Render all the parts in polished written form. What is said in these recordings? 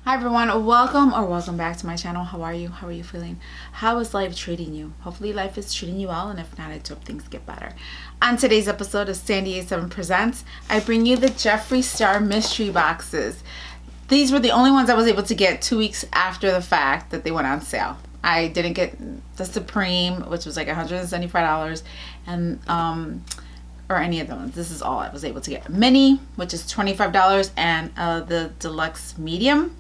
Hi everyone, welcome back to my channel. How are you? How are you feeling? How is life treating you? Hopefully life is treating you well, and if not, I hope things get better. On today's episode of Sandy A7 Presents, I bring you the Jeffree Star Mystery Boxes. These were the only ones I was able to get 2 weeks after the fact that they went on sale. I didn't get the Supreme, which was like $175, and or any of them. This is all I was able to get. Mini, which is $25, and the Deluxe Medium.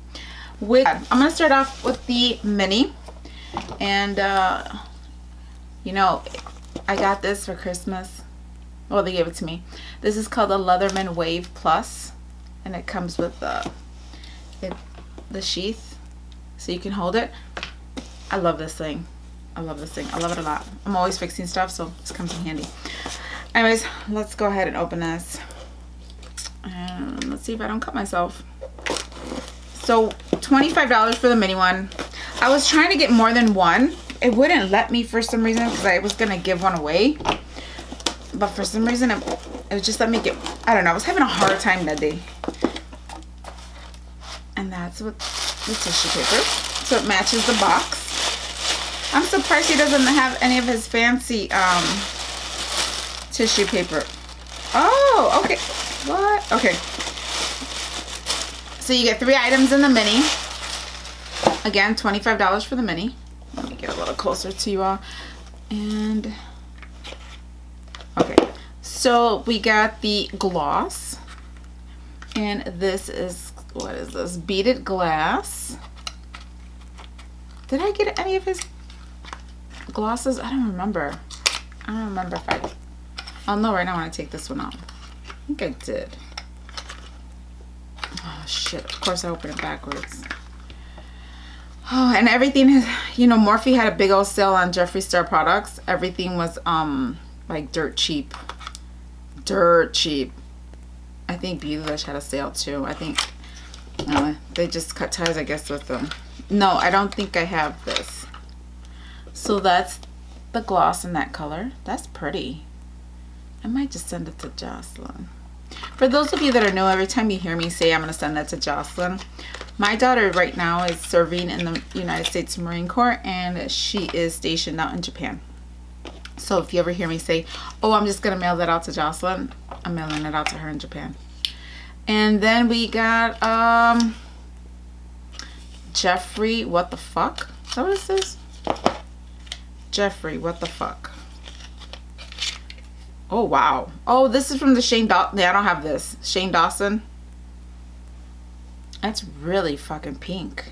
I'm gonna start off with the Mini, and you know, I got this for Christmas. Well, they gave it to me. This is called the Leatherman Wave Plus, and it comes with the sheath, so you can hold it. I love this thing. I love this thing. I love it a lot. I'm always fixing stuff, so this comes in handy. Anyways, let's go ahead and open this, and let's see if I don't cut myself. So $25 for the mini one. I was trying to get more than one. It wouldn't let me for some reason, because I was gonna give one away, but for some reason it would just let me get, I don't know, I was having a hard time that day. And that's what the tissue paper, so it matches the box. I'm surprised he doesn't have any of his fancy tissue paper. Oh, okay. What? Okay. So you get 3 items in the mini. Again, $25 for the mini. Let me get a little closer to you all. And okay, so we got the gloss, and this is, what is this? Beaded glass. Did I get any of his glosses? I don't remember. I don't remember if I'll know right now when I take this one out. I think I did. Oh shit, of course I opened it backwards. Oh, and everything has, you know, Morphe had a big old sale on Jeffree Star products. Everything was like dirt cheap. Dirt cheap. I think Beauty Lush had a sale too. I think they just cut ties, I guess, with them. No, I don't think I have this. So that's the gloss in that color. That's pretty. I might just send it to Jocelyn. For those of you that are new, every time you hear me say I'm going to send that to Jocelyn, my daughter right now is serving in the United States Marine Corps, and she is stationed out in Japan. So if you ever hear me say, oh, I'm just going to mail that out to Jocelyn, I'm mailing it out to her in Japan. And then we got Jeffree, what the fuck? Is that what it says? Jeffree, what the fuck? Oh, wow. Oh, this is from the Shane Dawson. Yeah, I don't have this. Shane Dawson. That's really fucking pink.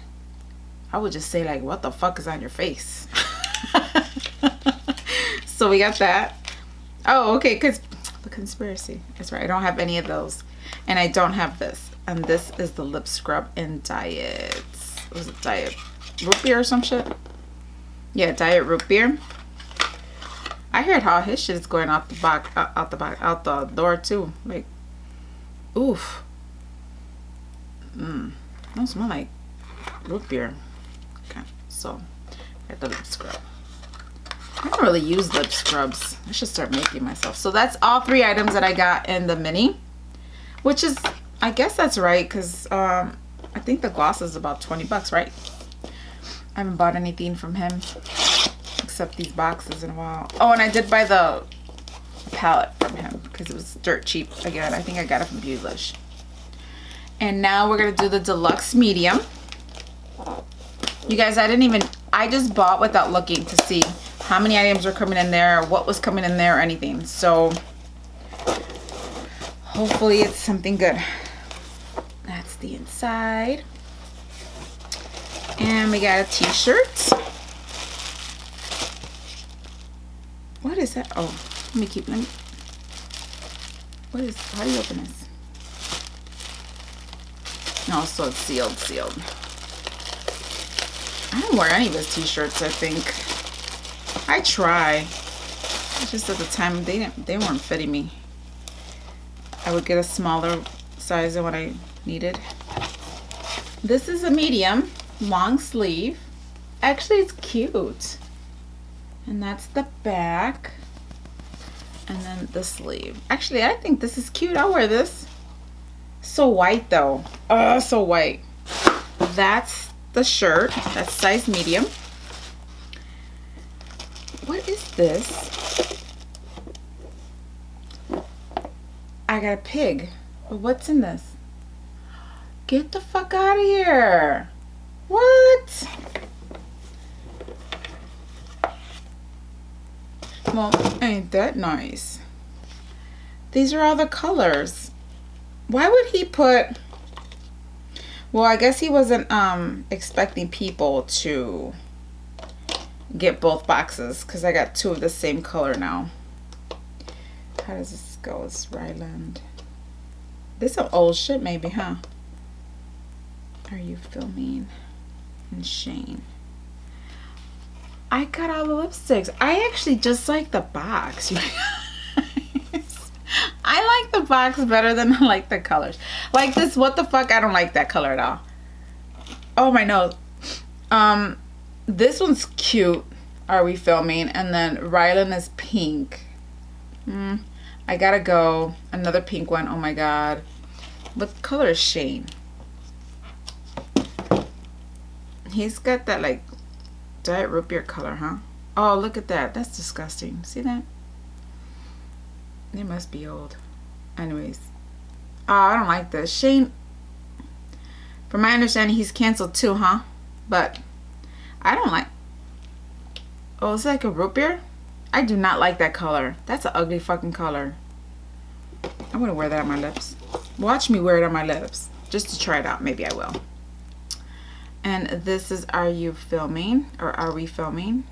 I would just say, like, what the fuck is on your face? So we got that. Oh, okay, because the conspiracy. That's right. I don't have any of those. And I don't have this. And this is the lip scrub in Diet. Was it Diet Root Beer or some shit? Yeah, Diet Root Beer. I heard how his shit is going out the door too. Like, oof. Don't smell like root beer. Okay, so got the lip scrub. I don't really use lip scrubs. I should start making myself. So that's all 3 items that I got in the mini, which is, I guess that's right, because I think the gloss is about 20 bucks, right? I haven't bought anything from him except these boxes in a while. Oh, and I did buy the palette from him because it was dirt cheap again. I think I got it from Beauty Lush. And now we're gonna do the Deluxe Medium. You guys, I just bought without looking to see how many items were coming in there, or what was coming in there, or anything. So hopefully it's something good. That's the inside. And we got a t-shirt. What is that? Oh, let me, how do you open this? No, so it's sealed. I don't wear any of his t-shirts, I think. I try. It's just at the time, they weren't fitting me. I would get a smaller size than what I needed. This is a medium, long sleeve. Actually, it's cute. And that's the back. And then the sleeve. Actually, I think this is cute. I'll wear this. So white though. So white. that's the shirt. That's size medium. What is this? I got a pig. What's in this? Get the fuck out of here. What? Well, ain't that nice? These are all the colors. Why would he put... Well, I guess he wasn't expecting people to get both boxes, because I got 2 of the same color now. How does this go? It's Ryland. This some old shit maybe, huh? Are you filming? And Shane. I got all the lipsticks. I actually just like the box. I like the box better than I like the colors. Like this, what the fuck? I don't like that color at all. Oh, my nose. This one's cute. Are we filming? And then Rylan is pink. I gotta go. Another pink one. Oh my god. What color is Shane? He's got that like Diet root beer color, huh? Oh, look at that. That's disgusting. See that? They must be old. Anyways. Oh, I don't like this. Shane, from my understanding, he's canceled too, huh? But I don't like... Oh, it's like a root beer? I do not like that color. That's an ugly fucking color. I'm going to wear that on my lips. Watch me wear it on my lips. Just to try it out. Maybe I will. And this is Are You Filming? Or Are We Filming?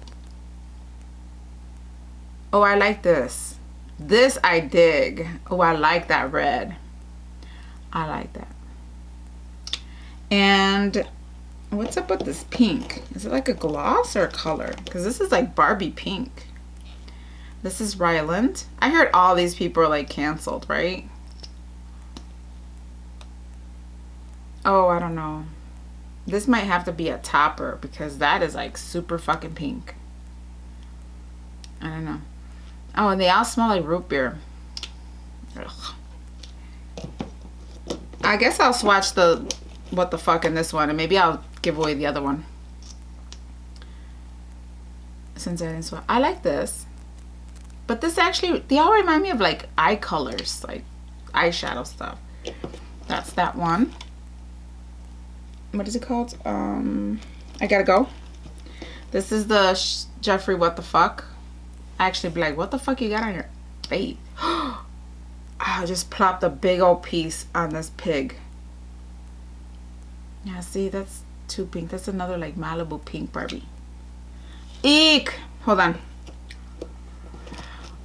Oh, I like this. This I dig. Oh, I like that red. I like that. And what's up with this pink? Is it like a gloss or a color? Because this is like Barbie pink. This is Ryland. I heard all these people are like canceled, right? Oh, I don't know. This might have to be a topper because that is like super fucking pink. I don't know. Oh, and they all smell like root beer. Ugh. I guess I'll swatch the what the fuck in this one, and maybe I'll give away the other one. Since I didn't swatch. I like this. But this actually, they all remind me of like eye colors, like eyeshadow stuff. That's that one. What is it called? I Gotta Go. This is the Jeffree What the Fuck. I actually be like, what the fuck you got on your face? I just plopped a big old piece on this pig. Yeah, see, that's too pink. That's another like Malibu pink Barbie. Eek! Hold on.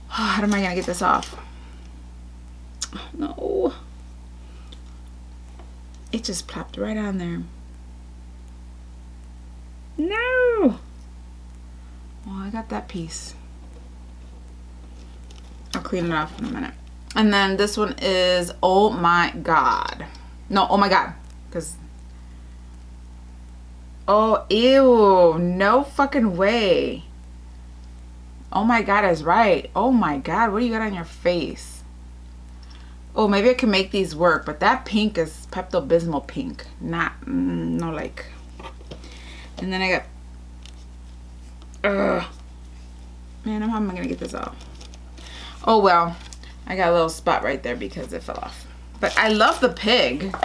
How am I gonna get this off? No. It just plopped right on there. No! Well, I got that piece. I'll clean it off in a minute. And then this one is Oh My God. No, Oh My God. Because... Oh, ew. No fucking way. Oh my God is right. Oh my God. What do you got on your face? Oh, maybe I can make these work. But that pink is Pepto-Bismol pink. Not, no like. And then I got... Ugh. Man, how am I going to get this off? Oh, well. I got a little spot right there because it fell off. But I love the pig.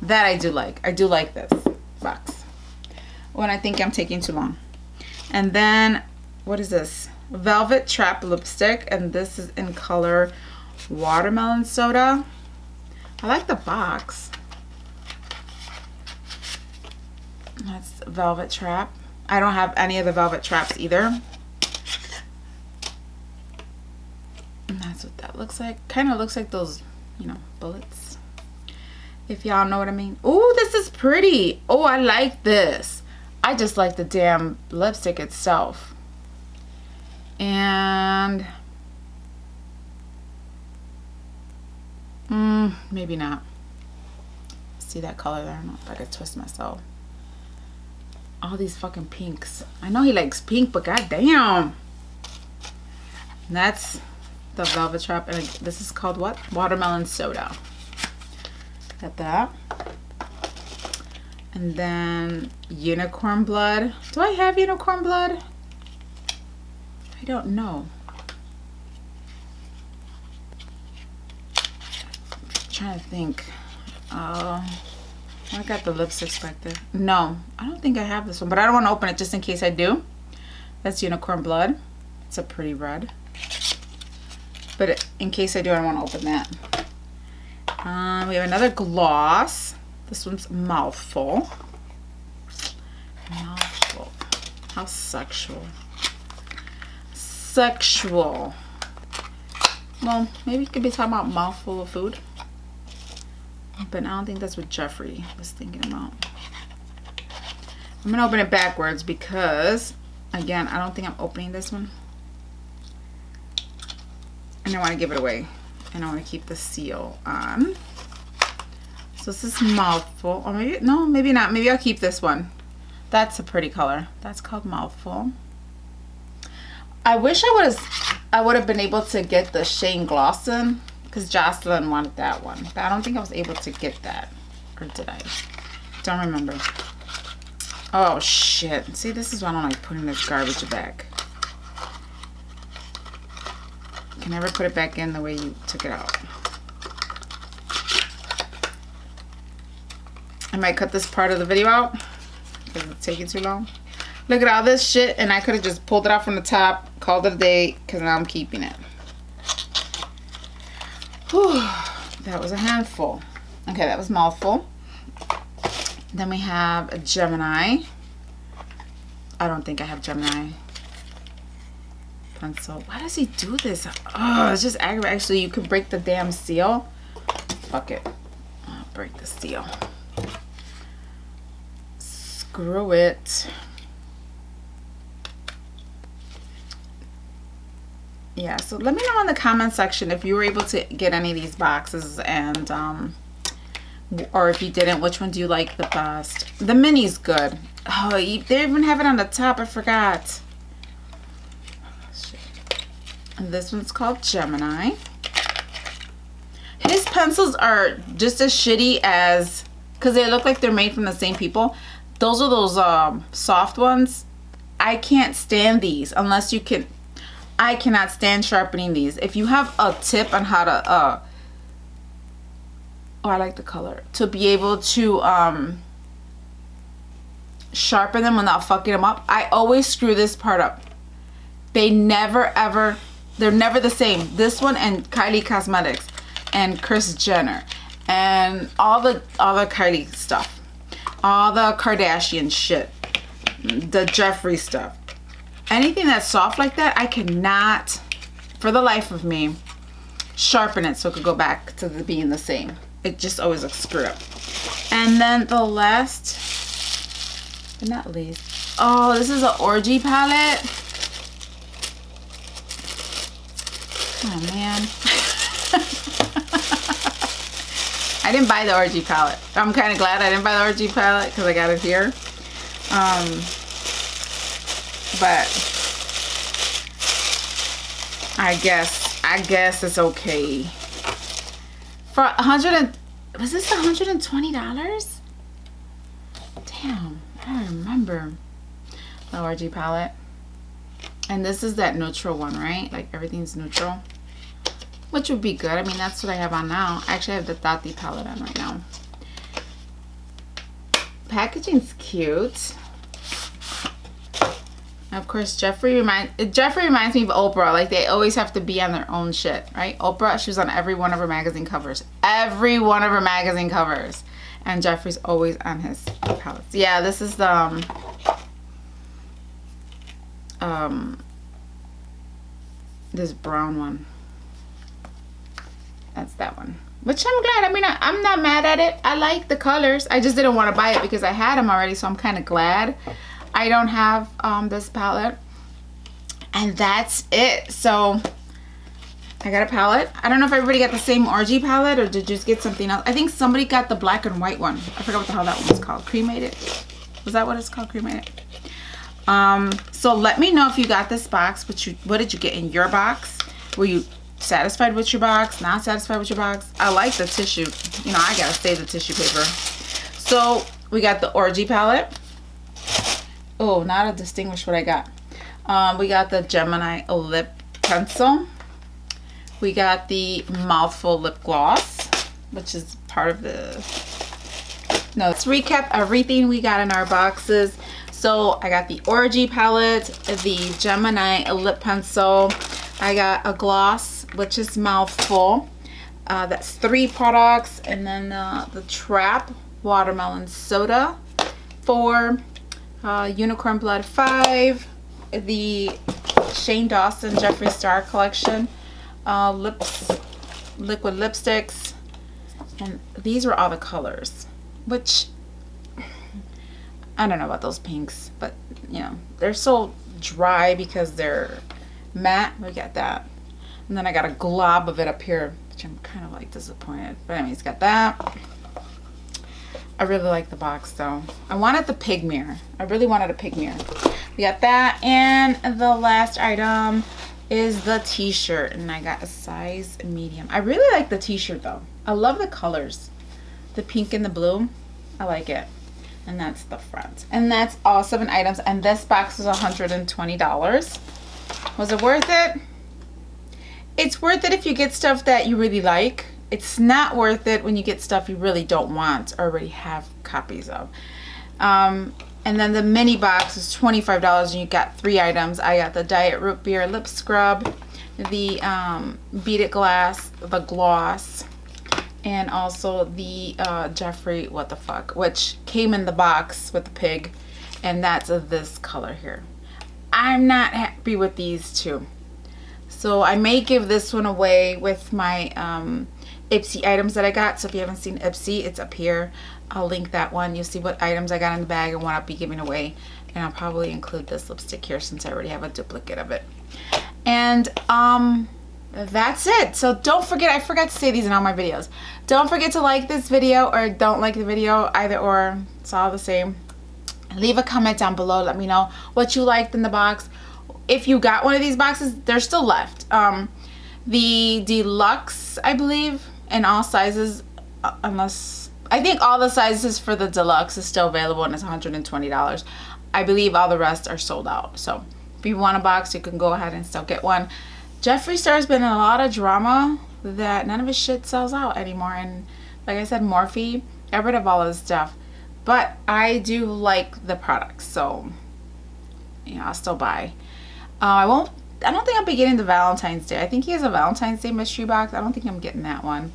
That I do like. I do like this box. When I think I'm taking too long. And then, what is this? Velvet Trap lipstick. And this is in color Watermelon Soda. I like the box. That's Velvet Trap. I don't have any of the Velvet Traps either. And that's what that looks like. Kind of looks like those, you know, bullets. If y'all know what I mean. Oh, this is pretty. Oh, I like this. I just like the damn lipstick itself. And... maybe not. See that color there? I don't know if I could twist myself. All these fucking pinks. I know he likes pink, but goddamn. That's the Velvet Trap. And this is called what? Watermelon Soda. Got that. And then unicorn blood. Do I have unicorn blood? I don't know. I'm trying to think. I got the lipsticks back there. No, I don't think I have this one, but I don't want to open it just in case I do. That's unicorn blood. It's a pretty red. But in case I do, I don't want to open that. We have another gloss. This one's Mouthful. Mouthful. How sexual. Sexual. Well, maybe it could be talking about mouthful of food. But I don't think that's what Jeffree was thinking about. I'm going to open it backwards because, again, I don't think I'm opening this one. And I want to give it away. And I want to keep the seal on. So this is Mouthful. Or maybe, no, maybe not. Maybe I'll keep this one. That's a pretty color. That's called Mouthful. I wish I would have been able to get the Shane Glosson, because Jocelyn wanted that one. But I don't think I was able to get that. Or did I? Don't remember. Oh, shit. See, this is why I don't like putting this garbage back. You can never put it back in the way you took it out. I might cut this part of the video out because it's taking too long. Look at all this shit, and I could have just pulled it out from the top, called it a day, because now I'm keeping it. Whew, that was a handful. Okay, that was Mouthful. Then we have a Gemini. I don't think I have Gemini pencil. Why does he do this? Oh, it's just aggravating. Actually, you could break the damn seal. Fuck it. I'll break the seal. Screw it. Yeah, so let me know in the comment section if you were able to get any of these boxes, and or if you didn't, which one do you like the best? The mini's good. Oh, they even have it on the top. I forgot. Shit. And this one's called Gemini. His pencils are just as shitty as, because they look like they're made from the same people. Those are those soft ones. I can't stand these unless you can. I cannot stand sharpening these. If you have a tip on how to oh, I like the color, to be able to sharpen them without fucking them up. I always screw this part up. They never ever, they're never the same. This one and Kylie Cosmetics and Kris Jenner and all the Kylie stuff, all the Kardashian shit, the Jeffree stuff. Anything that's soft like that, I cannot, for the life of me, sharpen it so it could go back to being the same. It just always looks screwed up. And then the last, but not least, oh, this is an Orgy Palette. Oh, man. I didn't buy the Orgy Palette. I'm kind of glad I didn't buy the Orgy Palette because I got it here. But I guess it's okay. For was this $120? Damn, I don't remember. The Orgy Palette. And this is that neutral one, right? Like everything's neutral. Which would be good. I mean, that's what I have on now. Actually, I have the Tati palette on right now. Packaging's cute. Of course, Jeffree reminds me of Oprah. Like, they always have to be on their own shit, right? Oprah, she was on every one of her magazine covers. Every one of her magazine covers. And Jeffree's always on his palettes. Yeah, this is the this brown one. That's that one. Which I'm glad. I mean, I'm not mad at it. I like the colors. I just didn't want to buy it because I had them already, so I'm kind of glad I don't have this palette. And that's it. So I got a palette. I don't know if everybody got the same Orgy palette or did you just get something else. I think somebody got the black and white one. I forgot what the hell that one was called. Cremated. Was that what it's called? Cremated. So let me know if you got this box. What did you get in your box? Were you satisfied with your box? Not satisfied with your box? I like the tissue. You know, I gotta save the tissue paper. So We got the Orgy Palette. Oh, now to distinguish what I got. We got the Gemini Lip Pencil. We got the Mouthful Lip Gloss, which is part of the... No, let's recap everything we got in our boxes. So I got the Orgy Palette, the Gemini Lip Pencil. I got a gloss, which is Mouthful. That's 3 products. And then the Trap Watermelon Soda, 4. Unicorn Blood, 5. The Shane Dawson Jeffree Star collection, liquid lipsticks. And these were all the colors, which I don't know about those pinks, but you know, they're so dry because they're matte. We got that. And then I got a glob of it up here, which I'm kind of like disappointed. But anyways, got that. I really like the box though. I wanted the pig mirror. I really wanted a pig mirror. We got that. And the last item is the t-shirt. And I got a size medium. I really like the t-shirt though. I love the colors. The pink and the blue. I like it. And that's the front. And that's all 7 items. And this box was $120. Was it worth it? It's worth it if you get stuff that you really like. It's not worth it when you get stuff you really don't want or already have copies of. And then the mini box is $25 and you got 3 items. I got the Diet Root Beer Lip Scrub, the Beat It Glass, the gloss, and also the Jeffree What the Fuck, which came in the box with the pig, and that's this color here. I'm not happy with these 2. So I may give this one away with my Ipsy items that I got. So if you haven't seen Ipsy, it's up here. I'll link that one. You'll see what items I got in the bag and what I'll be giving away. And I'll probably include this lipstick here since I already have a duplicate of it. And that's it. So don't forget, I forgot to say these in all my videos. Don't forget to like this video or don't like the video, either or. It's all the same. Leave a comment down below. Let me know what you liked in the box. If you got one of these boxes, they're still left. The deluxe, I believe, in all sizes, unless I think all the sizes for the deluxe is still available and it's $120. I believe all the rest are sold out. So if you want a box, you can go ahead and still get one. Jeffree Star's been in a lot of drama that none of his shit sells out anymore. And like I said, Morphe got rid of all of his stuff. But I do like the products, so you know, I'll still buy. I don't think I'll be getting the Valentine's Day. I think he has a Valentine's Day mystery box. I don't think I'm getting that one.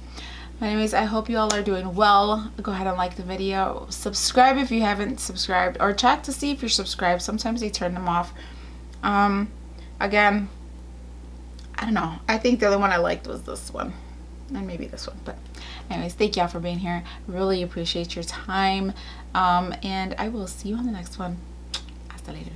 But anyways, I hope you all are doing well. Go ahead and like the video. Subscribe if you haven't subscribed. Or check to see if you're subscribed. Sometimes they turn them off. Again, I don't know. I think the other one I liked was this one. And maybe this one. But anyways, thank y'all for being here. Really appreciate your time. And I will see you on the next one. Hasta later.